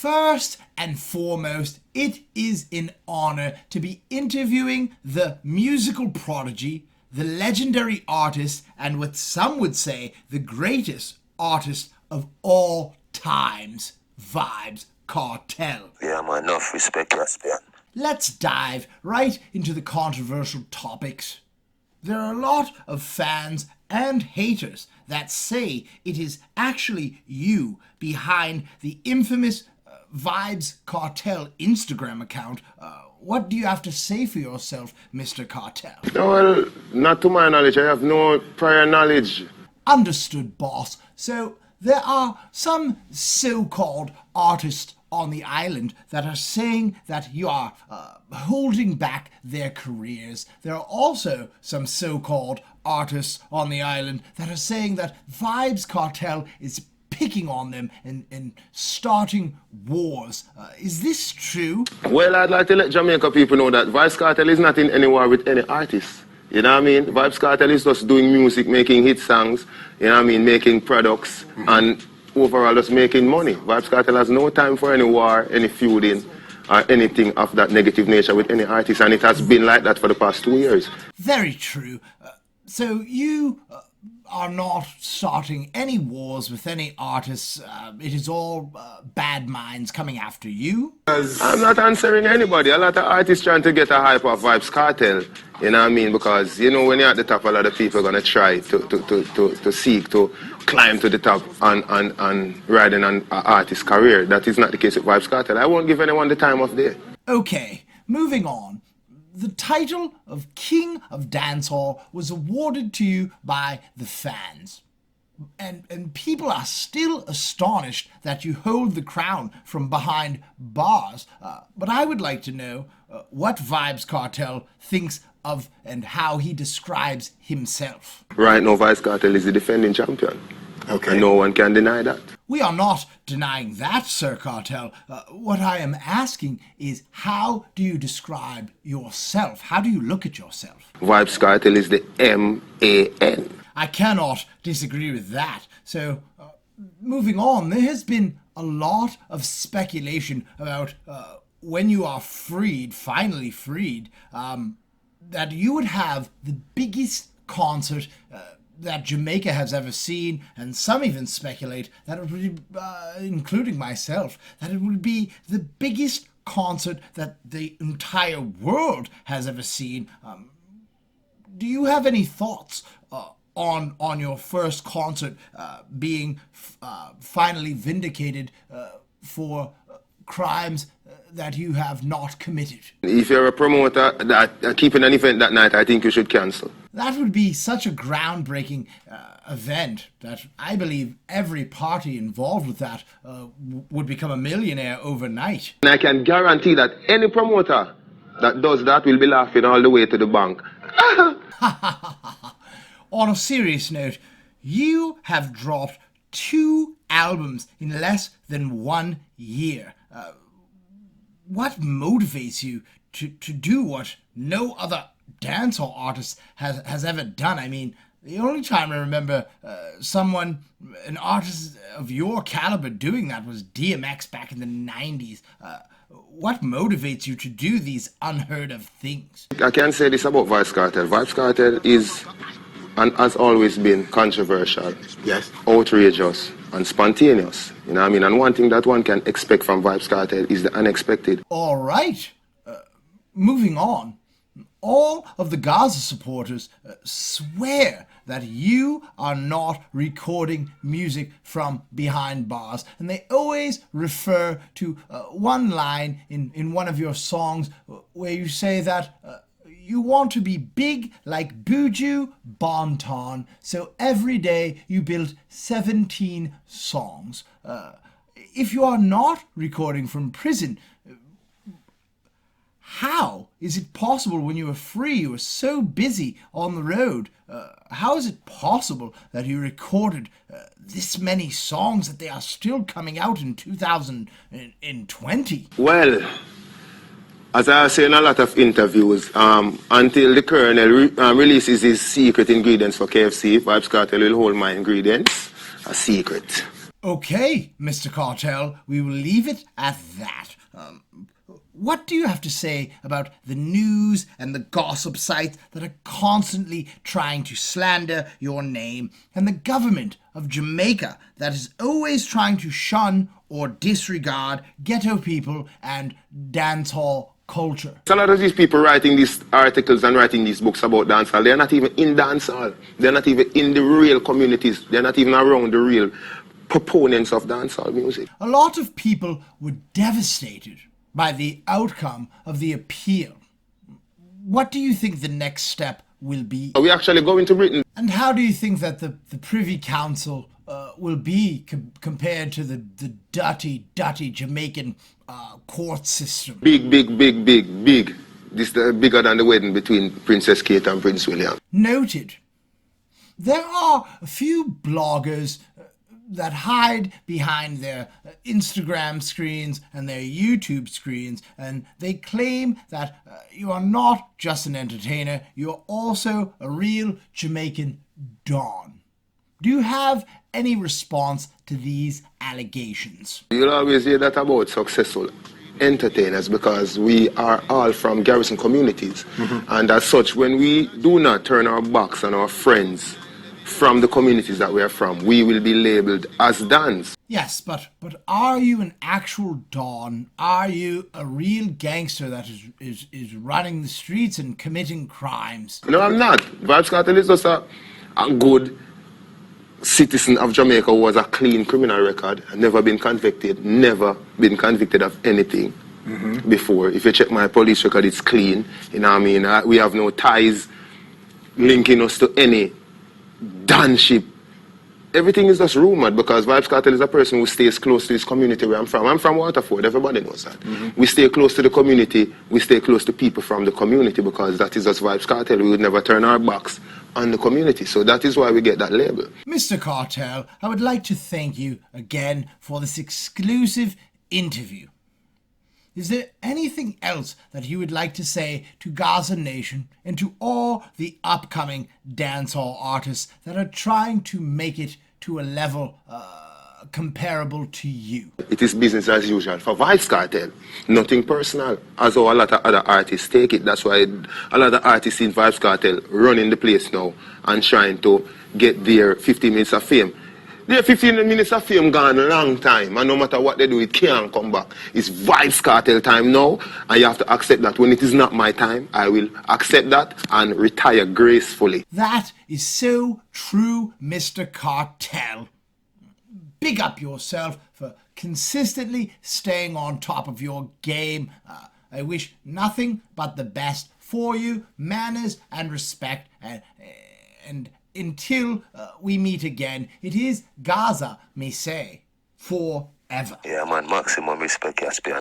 First and foremost, it is an honor to be interviewing the musical prodigy, the legendary artist, and what some would say the greatest artist of all times, Vybz Kartel. Yeah, man, enough respect, Caspian. Let's dive right into the controversial topics. There are a lot of fans and haters that say it is actually you behind the infamous Vybz Kartel Instagram account. What do you have to say for yourself, Mr. Kartel? Well, not to my knowledge. I have no prior knowledge. Understood, boss. So there are some so-called artists on the island that are saying that you are holding back their careers. There are also some so-called artists on the island that are saying that Vybz Kartel is picking on them and starting wars. Is this true? Well, I'd like to let Jamaica people know that Vybz Kartel is not in any war with any artist. You know what I mean? Vybz Kartel is just doing music, making hit songs, you know what I mean, making products, and overall just making money. Vybz Kartel has no time for any war, any feuding, or anything of that negative nature with any artist, and it has been like that for the past 2 years. Very true. So you are not starting any wars with any artists. It is all bad minds coming after you. I'm not answering anybody. A lot of artists trying to get a hype of Vybz Kartel, you know what I mean? Because, you know, when you're at the top, a lot of people are going to try to seek to climb to the top and riding on an artist's career. That is not the case with Vybz Kartel. I won't give anyone the time of day. Okay, moving on. The title of King of Dancehall was awarded to you by the fans. And people are still astonished that you hold the crown from behind bars. But I would like to know what Vybz Kartel thinks of and how he describes himself. Right now, Vybz Kartel is the defending champion. Okay. And no one can deny that. We are not denying that, Sir Kartel. What I am asking is, how do you describe yourself? How do you look at yourself? Vybz Kartel is the M-A-N. I cannot disagree with that. So, moving on, there has been a lot of speculation about when you are freed, finally freed, that you would have the biggest concert that Jamaica has ever seen, and some even speculate that it would be, including myself, that it would be the biggest concert that the entire world has ever seen. Do you have any thoughts on your first concert being finally vindicated for crimes that you have not committed? If you're a promoter that keeping an event that night, I think you should cancel. That would be such a groundbreaking event that I believe every party involved with that would become a millionaire overnight. And I can guarantee that any promoter that does that will be laughing all the way to the bank. On a serious note, you have dropped 2 albums in less than 1 year. What motivates you to do what no other dancehall artist has ever done? I mean, the only time I remember an artist of your caliber doing that was DMX back in the 90s. What motivates you to do these unheard of things? I can say this about Vybz Kartel. Vybz Kartel is and has always been controversial, yes, outrageous, and spontaneous. You know what I mean? And one thing that one can expect from Vybz Kartel is the unexpected. All right. Moving on. All of the Gaza supporters swear that you are not recording music from behind bars. And they always refer to one line in one of your songs where you say that you want to be big like Buju Banton, so every day you build 17 songs. If you are not recording from prison, how is it possible when you are free, you are so busy on the road? How is it possible that you recorded this many songs that they are still coming out in 2020? Well, as I say in a lot of interviews, until the Colonel releases his secret ingredients for KFC, Vybz Kartel will hold my ingredients a secret. Okay, Mr. Kartel, we will leave it at that. What do you have to say about the news and the gossip sites that are constantly trying to slander your name, and the government of Jamaica that is always trying to shun or disregard ghetto people and dancehall culture? A lot of these people writing these articles and writing these books about dancehall, they're not even in dancehall. They're not even in the real communities. They're not even around the real proponents of dancehall music. A lot of people were devastated by the outcome of the appeal. What do you think the next step will be? We actually go into Britain. And how do you think that the Privy Council will be compared to the dirty Jamaican court system? Big. This is bigger than the wedding between Princess Kate and Prince William. Noted. There are a few bloggers that hide behind their Instagram screens and their YouTube screens, and they claim that you are not just an entertainer, you're also a real Jamaican Don. Do you have any response to these allegations? You'll always hear that about successful entertainers because we are all from garrison communities. And as such, when we do not turn our backs on our friends from the communities that we are from, we will be labeled as Dons. Yes, but are you an actual Don? Are you a real gangster that is running the streets and committing crimes? No, I'm not. Vybz Kartel is just a good citizen of Jamaica who has a clean criminal record, never been convicted of anything before. If you check my police record, it's clean. You know what I mean? We have no ties linking us to any Donship. Everything is just rumored because Vybz Kartel is a person who stays close to his community where I'm from. I'm from Waterford, everybody knows that. We stay close to the community, we stay close to people from the community because that is just Vybz Kartel. We would never turn our backs on the community. So that is why we get that label. Mr. Kartel, I would like to thank you again for this exclusive interview. Is there anything else that you would like to say to Gaza Nation and to all the upcoming dancehall artists that are trying to make it to a level comparable to you? It is business as usual for Vybz Kartel. Nothing personal, as how a lot of other artists take it. That's why a lot of artists in Vybz Kartel running the place now and trying to get their 15 minutes of fame. Their 15 minutes of fame gone a long time, and no matter what they do, it can't come back. It's Vybz Kartel time now, and you have to accept that when it is not my time, I will accept that and retire gracefully. That is so true, Mr. Kartel. Big up yourself for consistently staying on top of your game. I wish nothing but the best for you, manners and respect, and until we meet again, it is Gaza, me say, forever. Yeah, man, maximum respect, Caspian.